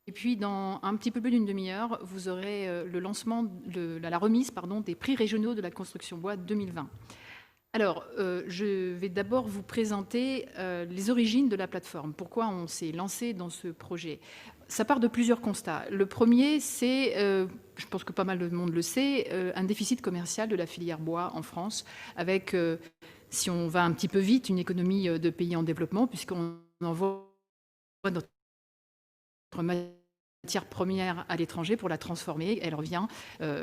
Et puis, dans un petit peu plus d'une demi-heure, vous aurez le lancement, la remise des prix régionaux de la construction bois 2020. Alors, je vais d'abord vous présenter les origines de la plateforme. Pourquoi on s'est lancé dans ce projet? Ça part de plusieurs constats. Le premier, c'est, je pense que pas mal de monde le sait, un déficit commercial de la filière bois en France, avec, si on va un petit peu vite, une économie de pays en développement, puisqu'on envoie notre matière première à l'étranger pour la transformer. Elle revient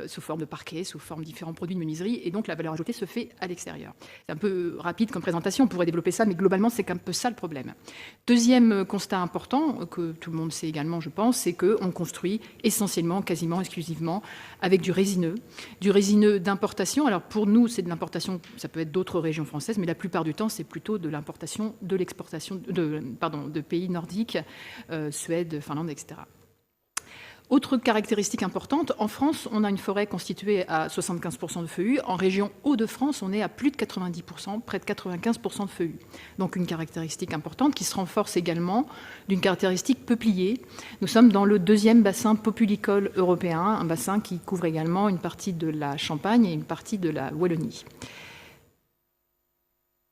sous forme de parquet, sous forme de différents produits de menuiserie, et donc la valeur ajoutée se fait à l'extérieur. C'est un peu rapide comme présentation, on pourrait développer ça, mais globalement, c'est un peu ça le problème. Deuxième constat important, que tout le monde sait également, je pense, c'est qu'on construit essentiellement, quasiment exclusivement, avec du résineux d'importation. Alors pour nous, c'est de l'importation, ça peut être d'autres régions françaises, mais la plupart du temps, c'est plutôt de l'importation, de l'exportation de pays nordiques, Suède, Finlande, etc. Autre caractéristique importante, en France, on a une forêt constituée à 75% de feuillus. En région Hauts-de-France, on est à plus de 90%, près de 95% de feuillus. Donc une caractéristique importante qui se renforce également d'une caractéristique peuplier. Nous sommes dans le deuxième bassin populicole européen, un bassin qui couvre également une partie de la Champagne et une partie de la Wallonie.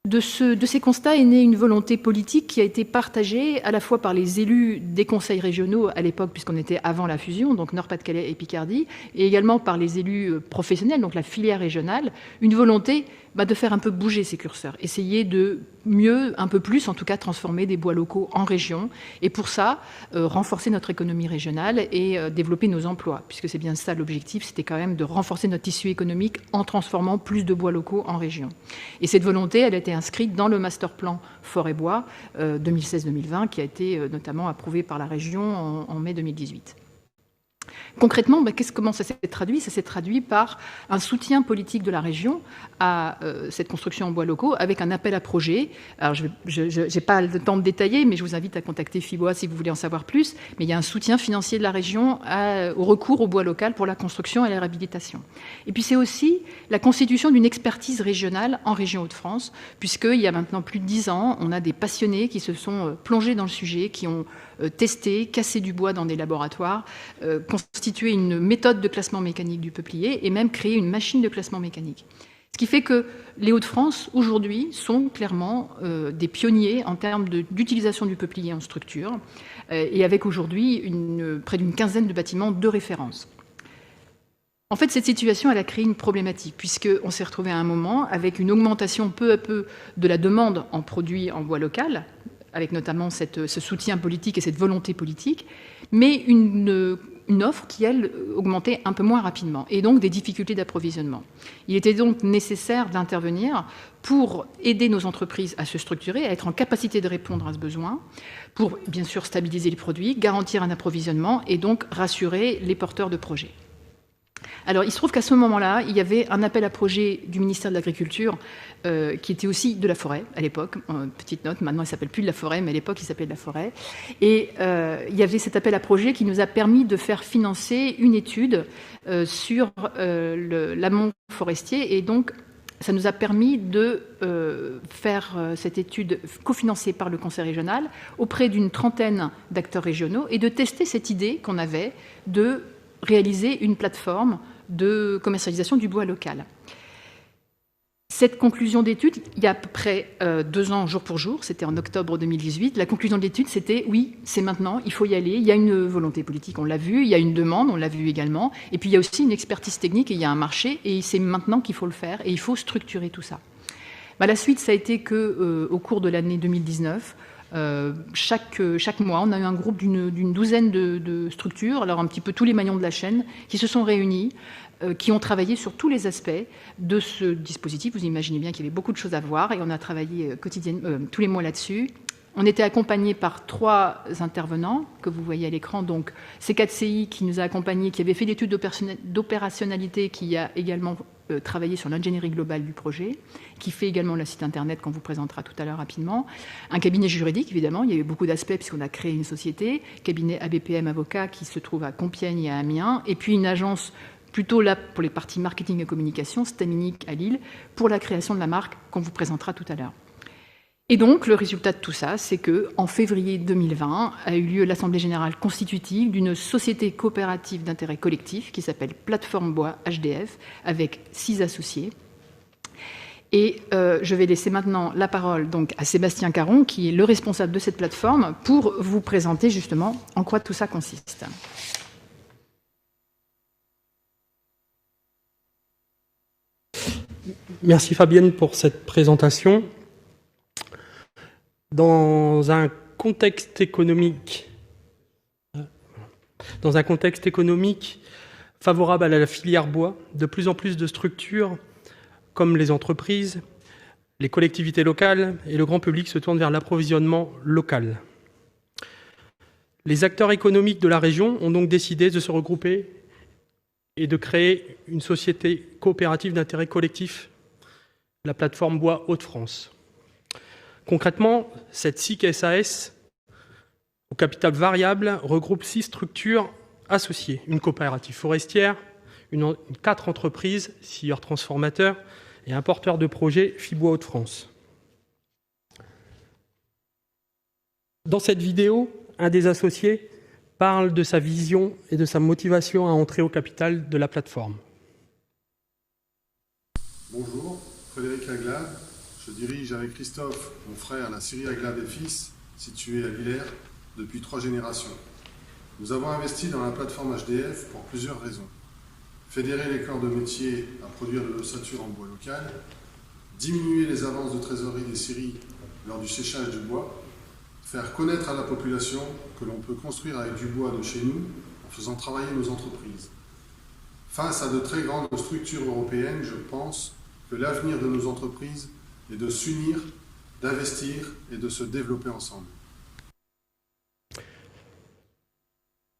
De ces constats est née une volonté politique qui a été partagée à la fois par les élus des conseils régionaux à l'époque, puisqu'on était avant la fusion, donc Nord-Pas-de-Calais et Picardie, et également par les élus professionnels, donc la filière régionale, une volonté de faire un peu bouger ces curseurs, essayer de mieux, un peu plus en tout cas, transformer des bois locaux en région, et pour ça, renforcer notre économie régionale et développer nos emplois, puisque c'est bien ça l'objectif, c'était quand même de renforcer notre tissu économique en transformant plus de bois locaux en région. Et cette volonté, elle a été inscrite dans le master plan forêt-bois 2016-2020, qui a été notamment approuvé par la région en mai 2018. Concrètement, comment ça s'est traduit? Ça s'est traduit par un soutien politique de la région à cette construction en bois locaux avec un appel à projet. Alors, je n'ai pas le temps de détailler, mais je vous invite à contacter FIBOA si vous voulez en savoir plus. Mais il y a un soutien financier de la région au recours au bois local pour la construction et la réhabilitation. Et puis, c'est aussi la constitution d'une expertise régionale en région Hauts-de-France, puisqu'il y a maintenant plus de 10 ans, on a des passionnés qui se sont plongés dans le sujet, qui ont testé, cassé du bois dans des laboratoires, constituer une méthode de classement mécanique du peuplier et même créer une machine de classement mécanique. Ce qui fait que les Hauts-de-France, aujourd'hui, sont clairement des pionniers en termes d'utilisation du peuplier en structure, et avec aujourd'hui près d'une quinzaine de bâtiments de référence. En fait, cette situation, elle a créé une problématique, puisqu'on s'est retrouvé à un moment avec une augmentation peu à peu de la demande en produits en bois local, avec notamment ce soutien politique et cette volonté politique, mais une offre qui, elle, augmentait un peu moins rapidement, et donc des difficultés d'approvisionnement. Il était donc nécessaire d'intervenir pour aider nos entreprises à se structurer, à être en capacité de répondre à ce besoin, pour bien sûr stabiliser les produits, garantir un approvisionnement et donc rassurer les porteurs de projets. Alors, il se trouve qu'à ce moment-là, il y avait un appel à projet du ministère de l'Agriculture qui était aussi de la forêt à l'époque. Petite note, maintenant il ne s'appelle plus de la forêt, mais à l'époque il s'appelait de la forêt. Et il y avait cet appel à projet qui nous a permis de faire financer une étude sur l'amont forestier. Et donc, ça nous a permis de faire cette étude cofinancée par le Conseil régional auprès d'une trentaine d'acteurs régionaux et de tester cette idée qu'on avait de réaliser une plateforme de commercialisation du bois local. Cette conclusion d'étude, il y a à peu près 2 ans, jour pour jour, c'était en octobre 2018, la conclusion de l'étude, c'était oui, c'est maintenant, il faut y aller, il y a une volonté politique, on l'a vu, il y a une demande, on l'a vu également, et puis il y a aussi une expertise technique et il y a un marché, et c'est maintenant qu'il faut le faire, et il faut structurer tout ça. La suite, ça a été qu'au cours de l'année 2019, chaque mois, on a eu un groupe d'une douzaine de structures, alors un petit peu tous les maillons de la chaîne, qui se sont réunis, qui ont travaillé sur tous les aspects de ce dispositif. Vous imaginez bien qu'il y avait beaucoup de choses à voir et on a travaillé tous les mois là-dessus. On était accompagnés par 3 intervenants que vous voyez à l'écran. Donc, C4CI qui nous a accompagnés, qui avait fait l'étude d'opérationnalité, qui a également travaillé sur l'ingénierie globale du projet, qui fait également le site internet qu'on vous présentera tout à l'heure rapidement. Un cabinet juridique, évidemment, il y a eu beaucoup d'aspects puisqu'on a créé une société, cabinet ABPM Avocat qui se trouve à Compiègne et à Amiens, et puis une agence plutôt là pour les parties marketing et communication, Staminic à Lille, pour la création de la marque qu'on vous présentera tout à l'heure. Et donc, le résultat de tout ça, c'est qu'en février 2020 a eu lieu l'Assemblée générale constitutive d'une société coopérative d'intérêt collectif qui s'appelle Plateforme Bois HDF, avec 6 associés. Et je vais laisser maintenant la parole donc à Sébastien Caron, qui est le responsable de cette plateforme, pour vous présenter justement en quoi tout ça consiste. Merci Fabienne pour cette présentation. Dans un contexte économique favorable à la filière bois, de plus en plus de structures, comme les entreprises, les collectivités locales et le grand public se tournent vers l'approvisionnement local. Les acteurs économiques de la région ont donc décidé de se regrouper et de créer une société coopérative d'intérêt collectif, la plateforme Bois Hauts-de-France. Concrètement, cette SIC SAS, au capital variable, regroupe 6 structures associées. Une coopérative forestière, 4 entreprises, scieurs transformateurs et un porteur de projet Fibois Hauts-de-France. Dans cette vidéo, un des associés parle de sa vision et de sa motivation à entrer au capital de la plateforme. Bonjour, Frédéric Aglade. Je dirige avec Christophe, mon frère, la scierie Aglade et Fils, située à Villers, depuis 3 générations. Nous avons investi dans la plateforme HDF pour plusieurs raisons. Fédérer les corps de métier à produire de l'ossature en bois local, diminuer les avances de trésorerie des scieries lors du séchage du bois, faire connaître à la population que l'on peut construire avec du bois de chez nous en faisant travailler nos entreprises. Face à de très grandes structures européennes, je pense que l'avenir de nos entreprises est de s'unir, d'investir et de se développer ensemble.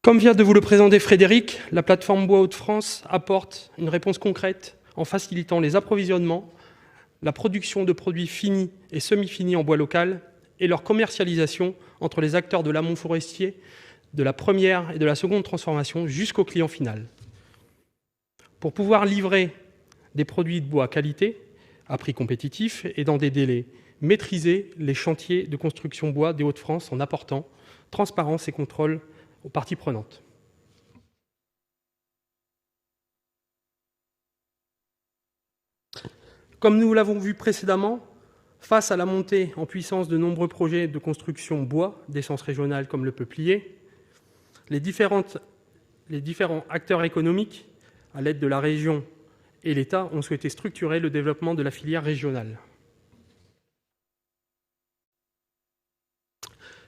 Comme vient de vous le présenter Frédéric, la plateforme Bois Hauts-de-France apporte une réponse concrète en facilitant les approvisionnements, la production de produits finis et semi-finis en bois local et leur commercialisation entre les acteurs de l'amont forestier, de la première et de la seconde transformation jusqu'au client final. Pour pouvoir livrer des produits de bois qualité, à prix compétitif et dans des délais maîtrisés, les chantiers de construction bois des Hauts-de-France en apportant transparence et contrôle aux parties prenantes. Comme nous l'avons vu précédemment, face à la montée en puissance de nombreux projets de construction bois d'essence régionale comme le peuplier, les différents acteurs économiques, à l'aide de la région et l'État, ont souhaité structurer le développement de la filière régionale.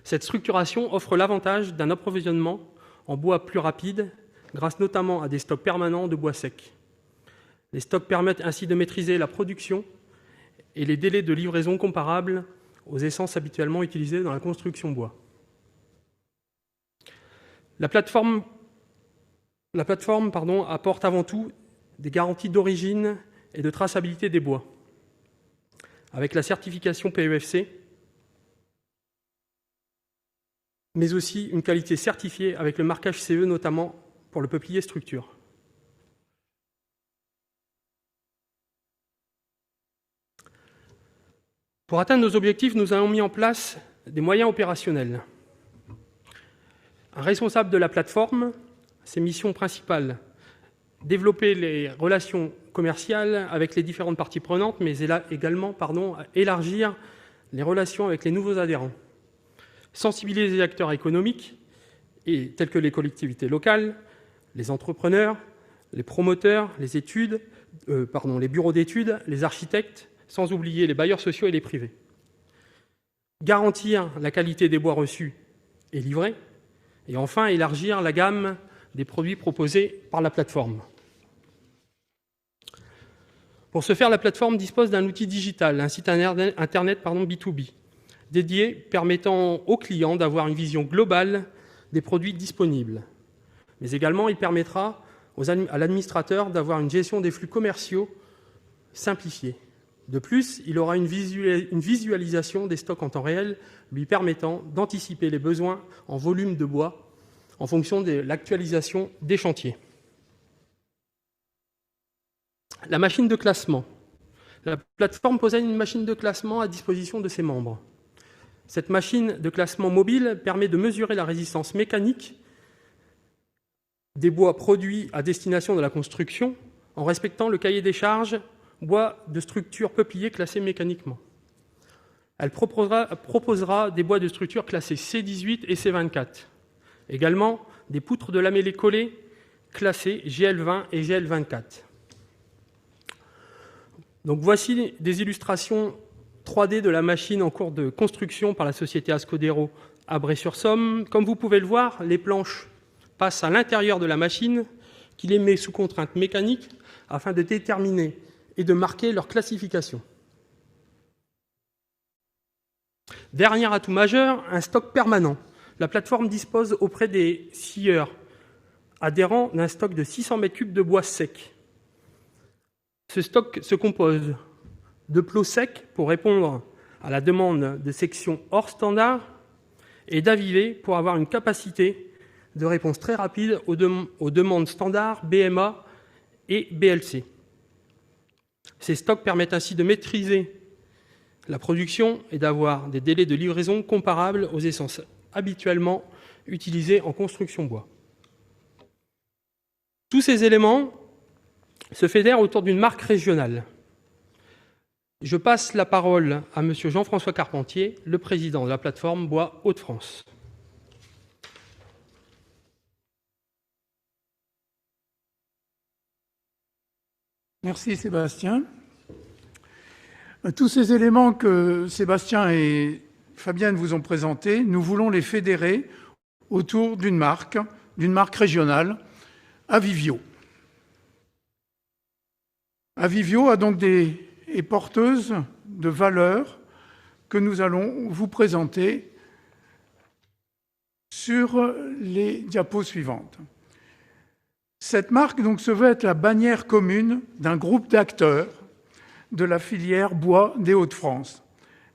Cette structuration offre l'avantage d'un approvisionnement en bois plus rapide, grâce notamment à des stocks permanents de bois sec. Les stocks permettent ainsi de maîtriser la production et les délais de livraison comparables aux essences habituellement utilisées dans la construction bois. La plateforme apporte avant tout des garanties d'origine et de traçabilité des bois, avec la certification PEFC, mais aussi une qualité certifiée avec le marquage CE, notamment pour le peuplier structure. Pour atteindre nos objectifs, nous avons mis en place des moyens opérationnels. Un responsable de la plateforme, ses missions principales: développer les relations commerciales avec les différentes parties prenantes, mais également élargir les relations avec les nouveaux adhérents. Sensibiliser les acteurs économiques, tels que les collectivités locales, les entrepreneurs, les promoteurs, les bureaux d'études, les architectes, sans oublier les bailleurs sociaux et les privés. Garantir la qualité des bois reçus et livrés, et enfin élargir la gamme des produits proposés par la plateforme. Pour ce faire, la plateforme dispose d'un outil digital, un site internet B2B, dédié, permettant aux clients d'avoir une vision globale des produits disponibles. Mais également, il permettra à l'administrateur d'avoir une gestion des flux commerciaux simplifiée. De plus, il aura une visualisation des stocks en temps réel, lui permettant d'anticiper les besoins en volume de bois en fonction de l'actualisation des chantiers. La machine de classement La plateforme possède une machine de classement à disposition de ses membres. Cette machine de classement mobile permet de mesurer la résistance mécanique des bois produits à destination de la construction en respectant le cahier des charges bois de structure peuplier classés mécaniquement. Elle proposera des bois de structure classés C18 et C24. Également, des poutres de lamellé collées classées GL20 et GL24. Donc voici des illustrations 3D de la machine en cours de construction par la société Ascodero à Bray-sur-Somme. Comme vous pouvez le voir, les planches passent à l'intérieur de la machine qui les met sous contrainte mécanique afin de déterminer et de marquer leur classification. Dernier atout majeur, un stock permanent. La plateforme dispose auprès des scieurs adhérents d'un stock de 600 m3 de bois sec. Ce stock se compose de plots secs pour répondre à la demande de sections hors standard et d'avivés pour avoir une capacité de réponse très rapide aux demandes standards BMA et BLC. Ces stocks permettent ainsi de maîtriser la production et d'avoir des délais de livraison comparables aux essences habituellement utilisées en construction bois. Tous ces éléments se fédèrent autour d'une marque régionale. Je passe la parole à M. Jean-François Carpentier, le président de la plateforme Bois Hauts-de-France. Merci Sébastien. Tous ces éléments que Sébastien et Fabienne vous ont présentés, nous voulons les fédérer autour d'une marque régionale, Avivio. Avivio est porteuse de valeurs que nous allons vous présenter sur les diapos suivantes. Cette marque donc, se veut être la bannière commune d'un groupe d'acteurs de la filière bois des Hauts-de-France.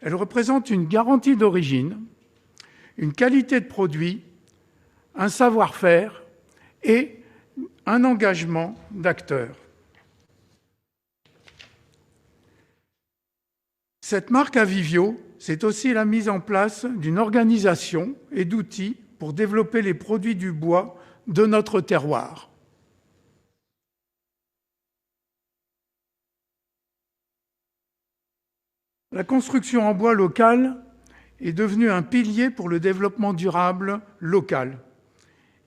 Elle représente une garantie d'origine, une qualité de produit, un savoir-faire et un engagement d'acteurs. Cette marque Avivio, c'est aussi la mise en place d'une organisation et d'outils pour développer les produits du bois de notre terroir. La construction en bois local est devenue un pilier pour le développement durable local.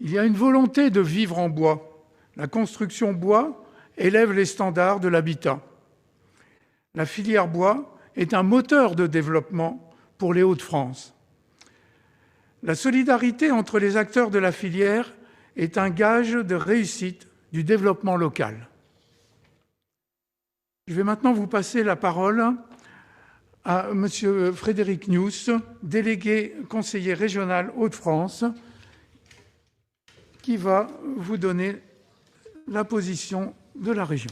Il y a une volonté de vivre en bois. La construction bois élève les standards de l'habitat. La filière bois est un moteur de développement pour les Hauts-de-France. La solidarité entre les acteurs de la filière est un gage de réussite du développement local. Je vais maintenant vous passer la parole à M. Frédéric Nious, délégué conseiller régional Hauts-de-France, qui va vous donner la position de la région.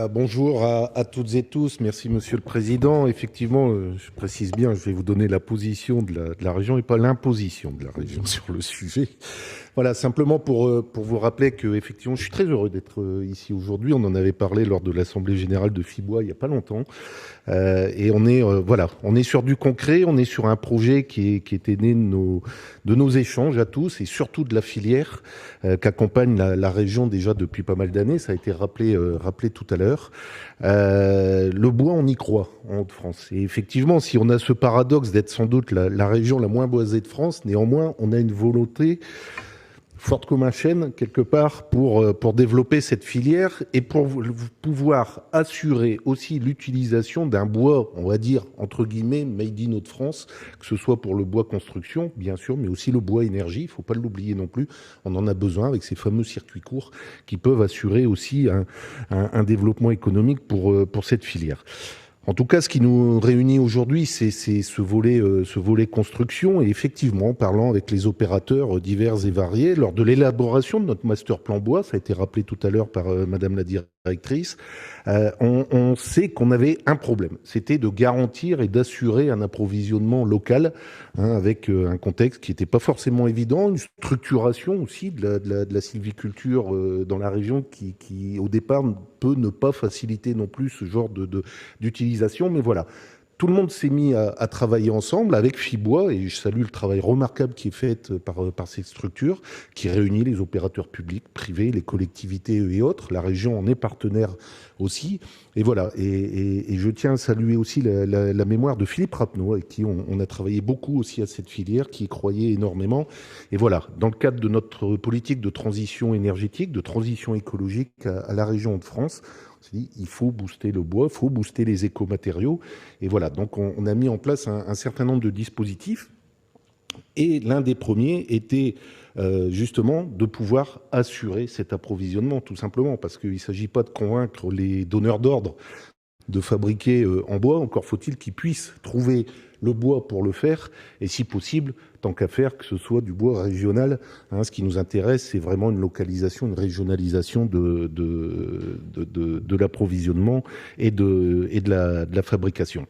Bonjour à toutes et tous. Merci, Monsieur le Président. Effectivement, je précise bien, je vais vous donner la position de la région et pas l'imposition de la région sur le sujet. Voilà, simplement pour vous rappeler que effectivement, je suis très heureux d'être ici aujourd'hui. On en avait parlé lors de l'Assemblée générale de FIBOIS il n'y a pas longtemps. Et on est sur du concret, on est sur un projet qui était né de nos échanges à tous et surtout de la filière qu'accompagne la région déjà depuis pas mal d'années. Ça a été rappelé tout à l'heure. Le bois, on y croit en Haute-France. Et effectivement, si on a ce paradoxe d'être sans doute la région la moins boisée de France, néanmoins, on a une volonté forte comme un chêne, quelque part, pour développer cette filière et pour pouvoir assurer aussi l'utilisation d'un bois, on va dire, entre guillemets, made in Hauts-de-France, que ce soit pour le bois construction, bien sûr, mais aussi le bois énergie, il ne faut pas l'oublier non plus. On en a besoin avec ces fameux circuits courts qui peuvent assurer aussi un développement économique pour cette filière. En tout cas, ce qui nous réunit aujourd'hui, c'est ce volet construction. Et effectivement, en parlant avec les opérateurs divers et variés, lors de l'élaboration de notre master plan bois, ça a été rappelé tout à l'heure par Madame la directrice directrice, on sait qu'on avait un problème. C'était de garantir et d'assurer un approvisionnement local, avec un contexte qui n'était pas forcément évident, une structuration aussi de la sylviculture dans la région qui, au départ, peut ne pas faciliter non plus ce genre d'utilisation. Mais voilà. Tout le monde s'est mis à travailler ensemble avec Fibois, et je salue le travail remarquable qui est fait par cette structure, qui réunit les opérateurs publics, privés, les collectivités et autres. La région en est partenaire aussi. Et voilà. Et je tiens à saluer aussi la mémoire de Philippe Rapneau, avec qui on a travaillé beaucoup aussi à cette filière, qui y croyait énormément. Et voilà. Dans le cadre de notre politique de transition énergétique, de transition écologique à la région de France, on s'est dit, il faut booster le bois, il faut booster les écomatériaux. Et voilà, donc on a mis en place un certain nombre de dispositifs. Et l'un des premiers était justement de pouvoir assurer cet approvisionnement, tout simplement, parce qu'il ne s'agit pas de convaincre les donneurs d'ordre de fabriquer en bois, encore faut-il qu'ils puissent trouver le bois pour le faire, et si possible, tant qu'à faire, que ce soit du bois régional. Ce qui nous intéresse, c'est vraiment une localisation, une régionalisation de l'approvisionnement et de la fabrication.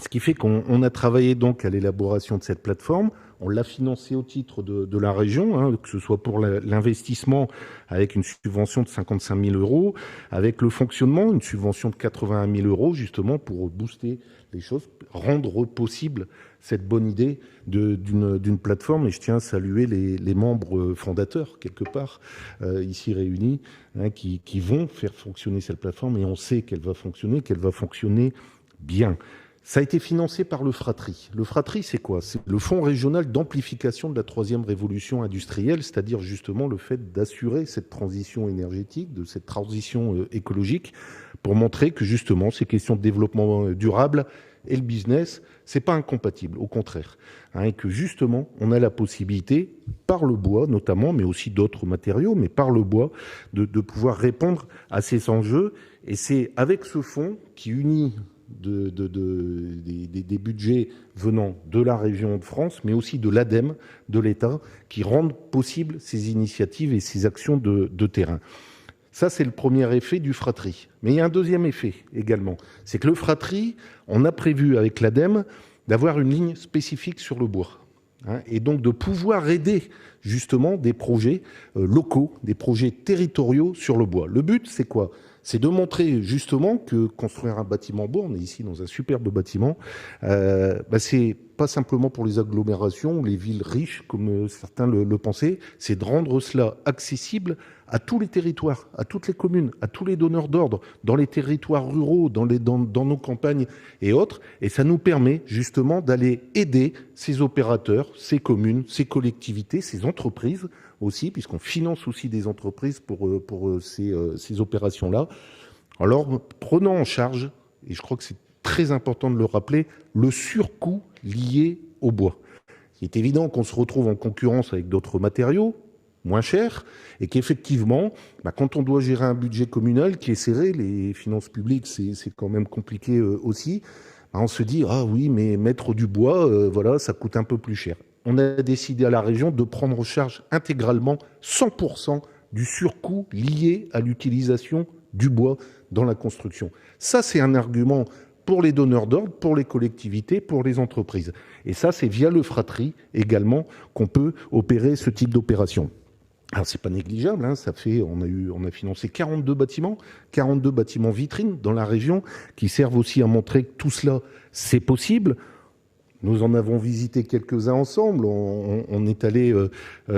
Ce qui fait qu'on a travaillé donc à l'élaboration de cette plateforme. On l'a financée au titre de la région, que ce soit pour l'investissement avec une subvention de 55 000 €, avec le fonctionnement, une subvention de 81 000 € justement pour booster les choses, rendre possible cette bonne idée d'une plateforme. Et je tiens à saluer les membres fondateurs, quelque part, ici réunis, qui vont faire fonctionner cette plateforme, et on sait qu'elle va fonctionner bien. Ça a été financé par le Fratri. Le Fratri, c'est quoi? C'est le Fonds régional d'amplification de la troisième révolution industrielle, c'est-à-dire justement le fait d'assurer cette transition énergétique, de cette transition écologique, pour montrer que justement ces questions de développement durable et le business, c'est pas incompatible, au contraire. Et que justement, on a la possibilité, par le bois notamment, mais aussi d'autres matériaux, mais par le bois, de pouvoir répondre à ces enjeux. Et c'est avec ce fonds qui unit des budgets venant de la région de France, mais aussi de l'ADEME, de l'État, qui rendent possibles ces initiatives et ces actions de terrain. Ça, c'est le premier effet du Fratri. Mais il y a un deuxième effet également. C'est que le Fratri, on a prévu avec l'ADEME d'avoir une ligne spécifique sur le bois. Et donc de pouvoir aider justement des projets locaux, des projets territoriaux sur le bois. Le but, c'est quoi? C'est de montrer justement que construire un bâtiment bois, on est ici dans un superbe bâtiment, c'est pas simplement pour les agglomérations ou les villes riches, comme certains le pensaient, c'est de rendre cela accessible à tous les territoires, à toutes les communes, à tous les donneurs d'ordre, dans les territoires ruraux, dans nos campagnes et autres. Et ça nous permet justement d'aller aider ces opérateurs, ces communes, ces collectivités, ces entreprises aussi, puisqu'on finance aussi des entreprises pour ces opérations-là. Alors, prenons en charge, et je crois que c'est très important de le rappeler, le surcoût lié au bois. Il est évident qu'on se retrouve en concurrence avec d'autres matériaux, moins chers, et qu'effectivement, quand on doit gérer un budget communal qui est serré, les finances publiques, c'est quand même compliqué aussi, on se dit, ah oui, mais mettre du bois, voilà, ça coûte un peu plus cher. On a décidé à la région de prendre en charge intégralement 100% du surcoût lié à l'utilisation du bois dans la construction. Ça, c'est un argument pour les donneurs d'ordre, pour les collectivités, pour les entreprises. Et ça, c'est via le Fratri également qu'on peut opérer ce type d'opération. Alors, c'est pas négligeable, on a financé 42 bâtiments vitrines dans la région qui servent aussi à montrer que tout cela, c'est possible. Nous en avons visité quelques-uns ensemble. On est allé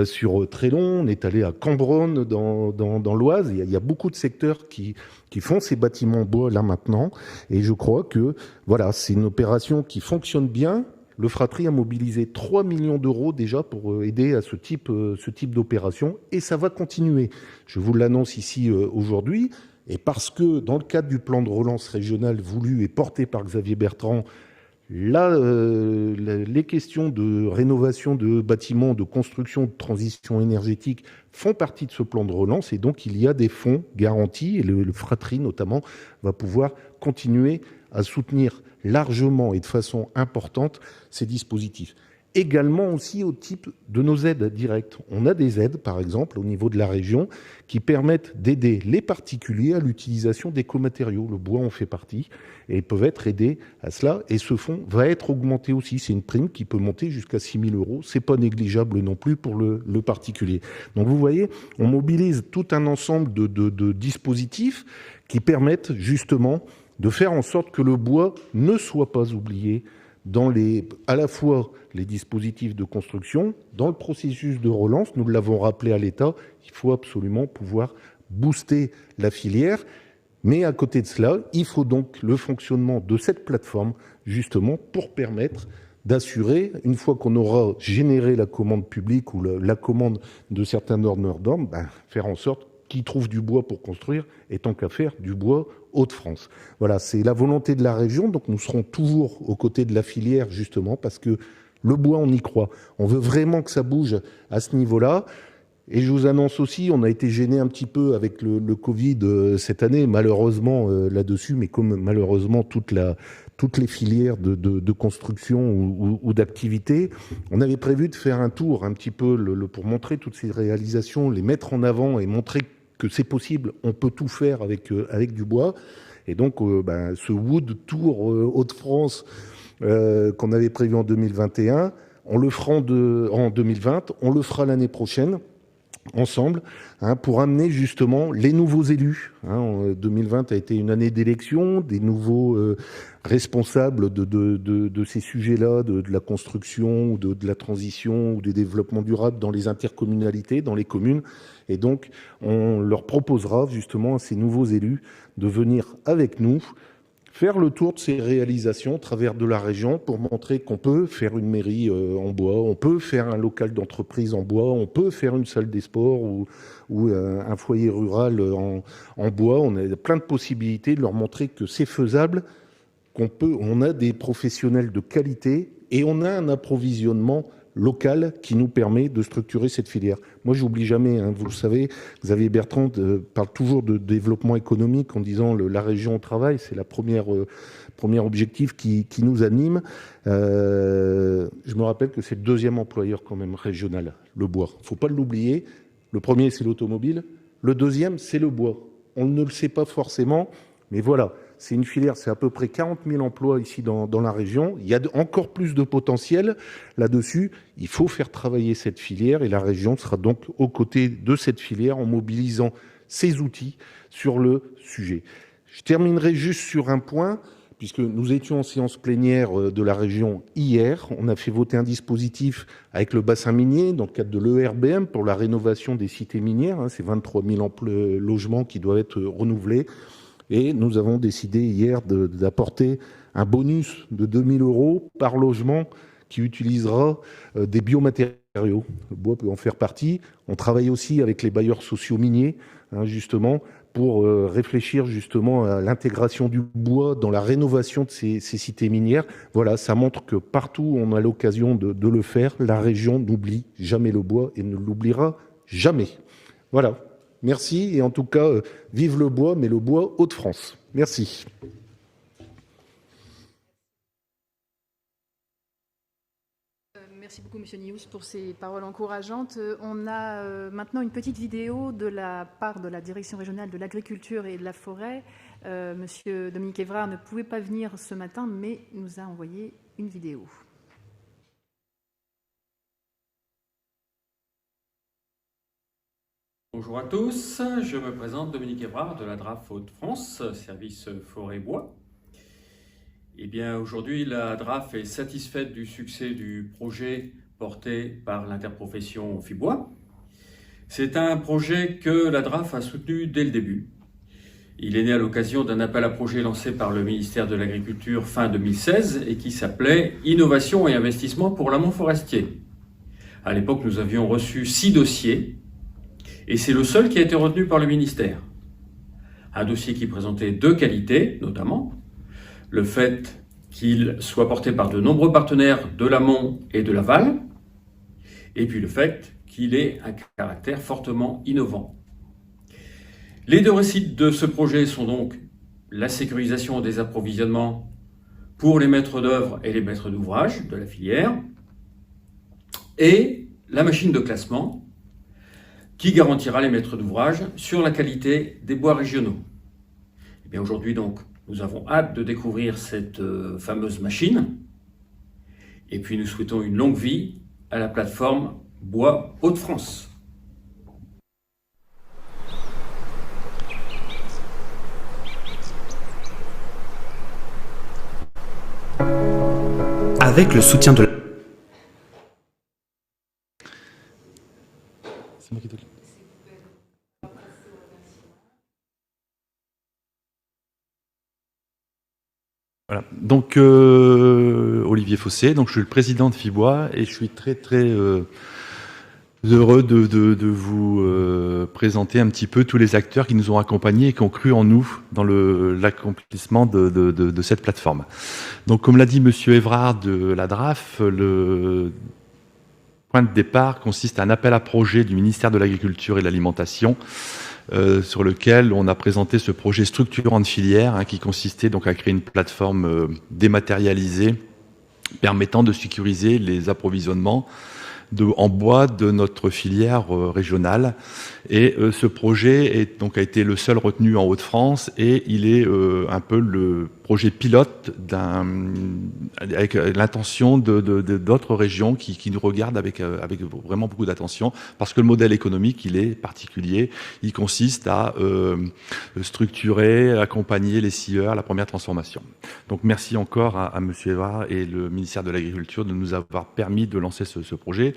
sur Trélon, on est allé à Cambronne dans l'Oise. Il y a beaucoup de secteurs qui font ces bâtiments bois là maintenant. Et je crois que voilà, c'est une opération qui fonctionne bien. Le Fratri a mobilisé 3 millions d'euros déjà pour aider à ce type d'opération. Et ça va continuer. Je vous l'annonce ici aujourd'hui. Et parce que dans le cadre du plan de relance régional voulu et porté par Xavier Bertrand, là, les questions de rénovation de bâtiments, de construction, de transition énergétique font partie de ce plan de relance, et donc il y a des fonds garantis, et le Fratri notamment va pouvoir continuer à soutenir largement et de façon importante ces dispositifs. également aussi au type de nos aides directes. On a des aides, par exemple, au niveau de la région, qui permettent d'aider les particuliers à l'utilisation d'écomatériaux. Le bois en fait partie, et ils peuvent être aidés à cela. Et ce fonds va être augmenté aussi. C'est une prime qui peut monter jusqu'à 6 000 €. C'est pas négligeable non plus pour le particulier. Donc vous voyez, on mobilise tout un ensemble de dispositifs qui permettent justement de faire en sorte que le bois ne soit pas oublié dans à la fois les dispositifs de construction, dans le processus de relance. Nous l'avons rappelé à l'État, il faut absolument pouvoir booster la filière. Mais à côté de cela, il faut donc le fonctionnement de cette plateforme, justement, pour permettre d'assurer, une fois qu'on aura généré la commande publique ou la commande de certains donneurs d'ordre, faire en sorte qu'ils trouvent du bois pour construire, et tant qu'à faire, du bois Hauts-de-France. Voilà, c'est la volonté de la région, donc nous serons toujours aux côtés de la filière, justement, parce que le bois, on y croit. On veut vraiment que ça bouge à ce niveau-là. Et je vous annonce aussi, on a été gêné un petit peu avec le Covid cette année, malheureusement là-dessus, mais comme malheureusement toutes les filières de construction ou d'activité, on avait prévu de faire un tour un petit peu pour montrer toutes ces réalisations, les mettre en avant et montrer que c'est possible, on peut tout faire avec du bois. Et donc ce Wood Tour Hauts-de-France qu'on avait prévu en 2021, on le fera en 2020, on le fera l'année prochaine, ensemble, pour amener justement les nouveaux élus. 2020 a été une année d'élection, des nouveaux responsables de ces sujets-là, de la construction, ou de la transition, ou du développement durable dans les intercommunalités, dans les communes. Et donc, on leur proposera justement à ces nouveaux élus de venir avec nous faire le tour de ces réalisations au travers de la région pour montrer qu'on peut faire une mairie en bois, on peut faire un local d'entreprise en bois, on peut faire une salle des sports ou un foyer rural en bois. On a plein de possibilités de leur montrer que c'est faisable, on a des professionnels de qualité et on a un approvisionnement local qui nous permet de structurer cette filière. Moi, j'oublie jamais, vous le savez, Xavier Bertrand parle toujours de développement économique en disant la région au travail, c'est la premier objectif qui nous anime. Je me rappelle que c'est le deuxième employeur quand même régional, le bois. Il ne faut pas l'oublier. Le premier, c'est l'automobile. Le deuxième, c'est le bois. On ne le sait pas forcément, mais voilà. C'est une filière, c'est à peu près 40 000 emplois ici dans la région. Il y a encore plus de potentiel là-dessus. Il faut faire travailler cette filière et la région sera donc aux côtés de cette filière en mobilisant ses outils sur le sujet. Je terminerai juste sur un point, puisque nous étions en séance plénière de la région hier. On a fait voter un dispositif avec le bassin minier dans le cadre de l'ERBM pour la rénovation des cités minières. C'est 23 000 logements qui doivent être renouvelés. Et nous avons décidé hier d'apporter un bonus de 2 000 € par logement qui utilisera des biomatériaux. Le bois peut en faire partie. On travaille aussi avec les bailleurs sociaux miniers, justement, pour réfléchir justement à l'intégration du bois dans la rénovation de ces cités minières. Voilà, ça montre que partout où on a l'occasion de le faire, la région n'oublie jamais le bois et ne l'oubliera jamais. Voilà. Merci, et en tout cas, vive le bois, mais le bois Hauts-de-France. Merci. Merci beaucoup, Monsieur Nious, pour ces paroles encourageantes. On a maintenant une petite vidéo de la part de la Direction régionale de l'agriculture et de la forêt. Monsieur Dominique Évrard ne pouvait pas venir ce matin, mais nous a envoyé une vidéo. Bonjour à tous, je me présente Dominique Évrard de la DRAF Hauts-de-France, service forêt-bois. Eh bien, aujourd'hui, la DRAF est satisfaite du succès du projet porté par l'interprofession Fibois. C'est un projet que la DRAF a soutenu dès le début. Il est né à l'occasion d'un appel à projet lancé par le ministère de l'Agriculture fin 2016 et qui s'appelait « Innovation et investissement pour l'amont forestier ». À l'époque, nous avions reçu 6 dossiers. Et c'est le seul qui a été retenu par le ministère. Un dossier qui présentait 2 qualités, notamment le fait qu'il soit porté par de nombreux partenaires de l'amont et de l'aval, et puis le fait qu'il ait un caractère fortement innovant. Les 2 réussites de ce projet sont donc la sécurisation des approvisionnements pour les maîtres d'œuvre et les maîtres d'ouvrage de la filière, et la machine de classement qui garantira les maîtres d'ouvrage sur la qualité des bois régionaux. Et bien aujourd'hui, donc, nous avons hâte de découvrir cette fameuse machine. Et puis nous souhaitons une longue vie à la plateforme Bois Hauts-de-France. Avec le soutien de Voilà. Donc, Olivier Fossé, donc je suis le président de Fibois et je suis très heureux de vous présenter un petit peu tous les acteurs qui nous ont accompagnés et qui ont cru en nous dans l'accomplissement de cette plateforme. Donc, comme l'a dit Monsieur Évrard de la DRAF, le point de départ consiste à un appel à projet du ministère de l'Agriculture et de l'Alimentation sur lequel on a présenté ce projet structurant de filière qui consistait donc à créer une plateforme dématérialisée permettant de sécuriser les approvisionnements en bois de notre filière régionale. Et ce projet a été le seul retenu en Hauts-de-France et il est un peu le projet pilote avec l'intention d'autres régions qui nous regardent avec vraiment beaucoup d'attention parce que le modèle économique, il est particulier. Il consiste à structurer, accompagner les scieurs à la première transformation. Donc merci encore à Monsieur Évrard et le ministère de l'Agriculture de nous avoir permis de lancer ce projet.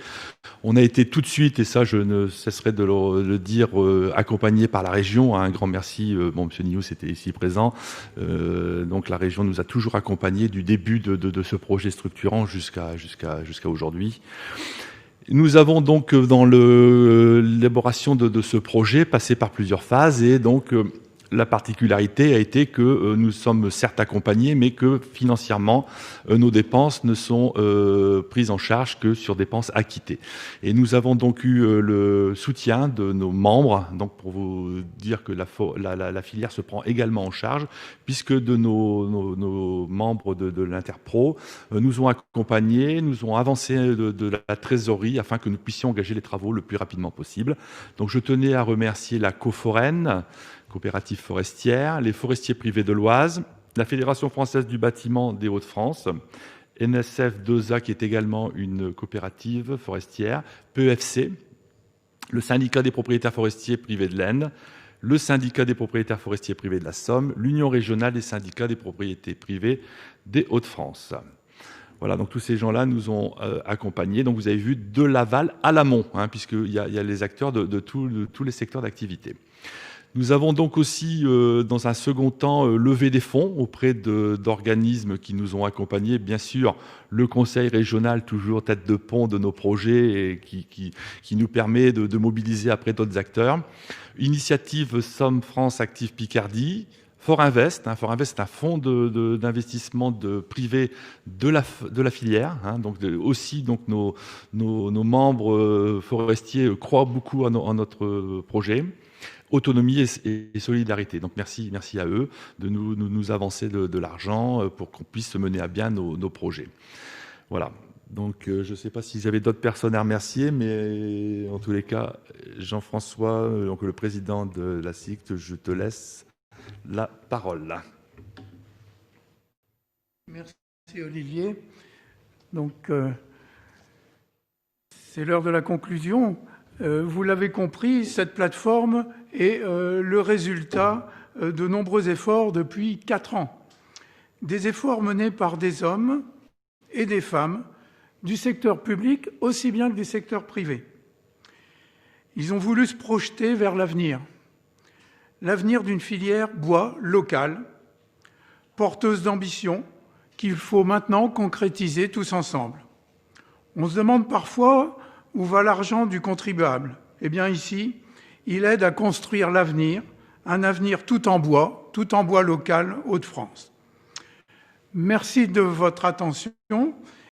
On a été tout de suite, et ça je ne cesserai de le dire, accompagné par la région. Un grand merci. Monsieur Nious était ici présent. Donc la région nous a toujours accompagnés du début de ce projet structurant jusqu'à aujourd'hui. Nous avons donc dans l'élaboration de ce projet passé par plusieurs phases et donc la particularité a été que nous sommes certes accompagnés, mais que financièrement, nos dépenses ne sont prises en charge que sur dépenses acquittées. Et nous avons donc eu le soutien de nos membres, donc pour vous dire que la filière se prend également en charge, puisque de nos membres de l'Interpro nous ont accompagnés, nous ont avancé de la trésorerie afin que nous puissions engager les travaux le plus rapidement possible. Donc je tenais à remercier la Coforène, coopérative forestière, les forestiers privés de l'Oise, la Fédération française du bâtiment des Hauts-de-France, NSF2A qui est également une coopérative forestière, PEFC, le syndicat des propriétaires forestiers privés de l'Aisne, le syndicat des propriétaires forestiers privés de la Somme, l'Union régionale des syndicats des propriétés privées des Hauts-de-France. Voilà, donc tous ces gens-là nous ont accompagnés. Donc vous avez vu de l'aval à l'amont, puisqu'il y a les acteurs de tous les secteurs d'activité. Nous avons donc aussi, dans un second temps, levé des fonds auprès d'organismes qui nous ont accompagnés. Bien sûr, le Conseil régional, toujours tête de pont de nos projets, et qui nous permet de mobiliser après d'autres acteurs. Initiative Somme France Active Picardie. Forinvest. Forinvest, c'est un fonds d'investissement privé de la filière. Donc aussi, donc nos membres forestiers croient beaucoup en notre projet. Autonomie et solidarité. Donc merci à eux de nous avancer de l'argent pour qu'on puisse mener à bien nos projets. Voilà. Donc je ne sais pas si j'avais d'autres personnes à remercier, mais en tous les cas, Jean-François, donc le président de la SICT, je te laisse la parole. Merci Olivier. Donc c'est l'heure de la conclusion. Vous l'avez compris, cette plateforme est le résultat de nombreux efforts depuis 4 ans. Des efforts menés par des hommes et des femmes du secteur public aussi bien que du secteur privé. Ils ont voulu se projeter vers l'avenir d'une filière bois locale, porteuse d'ambition, qu'il faut maintenant concrétiser tous ensemble. On se demande parfois où va l'argent du contribuable. Eh bien ici, il aide à construire l'avenir, un avenir tout en bois local Hauts-de-France. Merci de votre attention